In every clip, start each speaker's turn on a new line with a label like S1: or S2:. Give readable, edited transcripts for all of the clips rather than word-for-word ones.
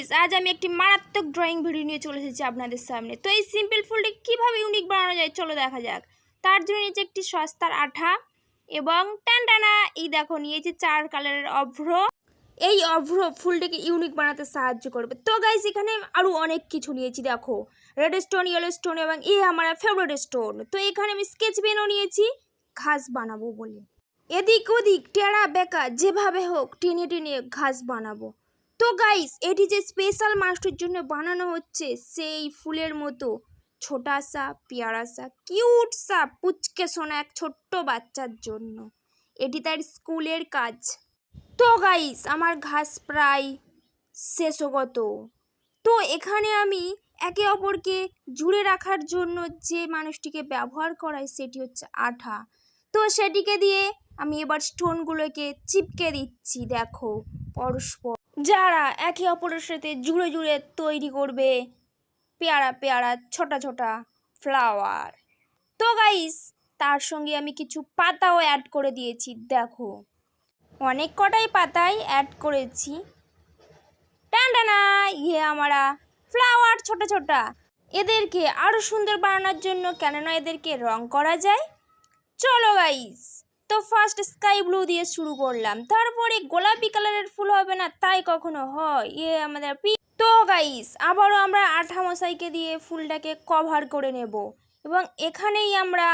S1: Guys, আজ আমি একটি মারাত্মক ড্রয়িং ভিডিও নিয়ে চলে এসেছি আপনাদের সামনে। তো এই সিম্পল ফুলটি কিভাবে ইউনিক বানানো যায় চলো দেখা যাক। তার জন্য নিয়েছি একটি সস্তার আঠা এবং টানটানা এই দেখো নিয়েছি 4 কালারের অভ্র। এই অভ্র ফুলটিকে ইউনিক বানাতে সাহায্য করবে। তো গাইস, এখানে আরও অনেক কিছু নিয়েছি দেখো, রেড স্টোন, ইয়েলো স্টোন এবং আমার ফেভারিট স্টোন। তো এখানে আমি স্কেচ পেনও নিয়েছি ঘাস বানাবো বলে। এদিক ওদিক টেরা বেকা যেভাবে হোক টেনে টেনে ঘাস বানাবো। তো গাইস, এটি যে স্পেশাল মানুষটির জন্য বানানো হচ্ছে সেই ফুলের মতো ছোটা সা পেয়ারা সা কিউট সা পুচকে সোনা এক ছোট্ট বাচ্চার জন্য। এটি তার স্কুলের কাজ। তো গাইস, আমার ঘাস প্রায় শেষগত। তো এখানে আমি একে অপরকে জুড়ে রাখার জন্য যে মানুষটিকে ব্যবহার করাই সেটি হচ্ছে আঠা। তো সেটিকে দিয়ে আমি এবার স্টোনগুলোকে চিপকে দিচ্ছি দেখো পরস্পর, যারা একে অপরের সাথে জুড়ে জুড়ে তৈরি করবে পেয়ারা পেয়ারা ছোটা ছোটা ফ্লাওয়ার। তো গাইস, তার সঙ্গে আমি কিছু পাতাও অ্যাড করে দিয়েছি দেখো, অনেক কটাই পাতাই অ্যাড করেছি। টানটানা আমরা ফ্লাওয়ার ছোট ছোট। এদেরকে আরও সুন্দর বানানোর জন্য কেননা এদেরকে রং করা যায়। চলো গাইস, তো ফার্স্ট স্কাই ব্লু দিয়ে শুরু করলাম, তারপরে গোলাপি কালারের ফুল হবে না তাই কখনো হয় আমাদের তো গাইস, আবারও আমরা আঠা মশাইকে দিয়ে ফুলটাকে কভার করে নেব এবং এখানেই আমরা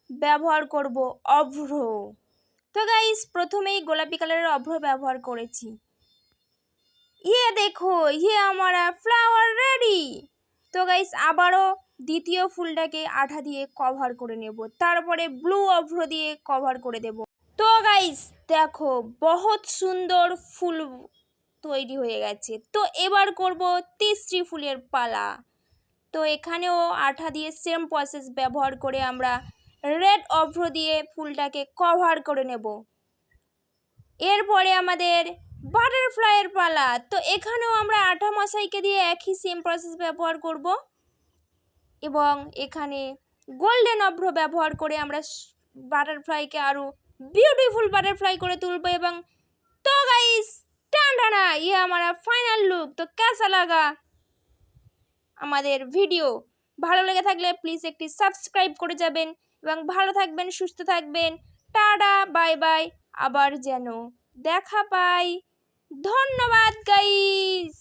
S1: ব্যবহার করব অভ্র। তো গাইস, প্রথমেই গোলাপি কালারের অভ্র ব্যবহার করেছি। দেখো আমরা ফ্লাওয়ার রেডি। তো গাইস, আবারও দ্বিতীয় ফুলটাকে আঠা দিয়ে কভার করে নেব, তারপরে ব্লু অভ্র দিয়ে কভার করে দেব। তো গাইস দেখো, বহুত সুন্দর ফুল তৈরি হয়ে গেছে। তো এবার করব তিসরি ফুলের পালা। তো এখানেও আঠা দিয়ে সেম প্রসেস ব্যবহার করে আমরা রেড অভ্র দিয়ে ফুলটাকে কভার করে নেব। এরপরে আমাদের বাটারফ্লাইয়ের পালা। তো এখানেও আমরা আঠা মশাইকে দিয়ে একই সেম প্রসেস ব্যবহার করব এবং এখানে গোল্ডেন অভ্র ব্যবহার করে আমরা বাটারফ্লাইকে আরও বিউটিফুল বাটারফ্লাই করে তুলব। এবং তো গাইস, টানটানা हमारा ফাইনাল লুক। তো কেসা লাগা আমাদের ভিডিও? ভালো লেগে থাকলে প্লিজ একটি সাবস্ক্রাইব করে যাবেন এবং ভালো থাকবেন, সুস্থ থাকবেন। টাটা বাই বাই, আবার যেন দেখা পাই। ধন্যবাদ গাইস।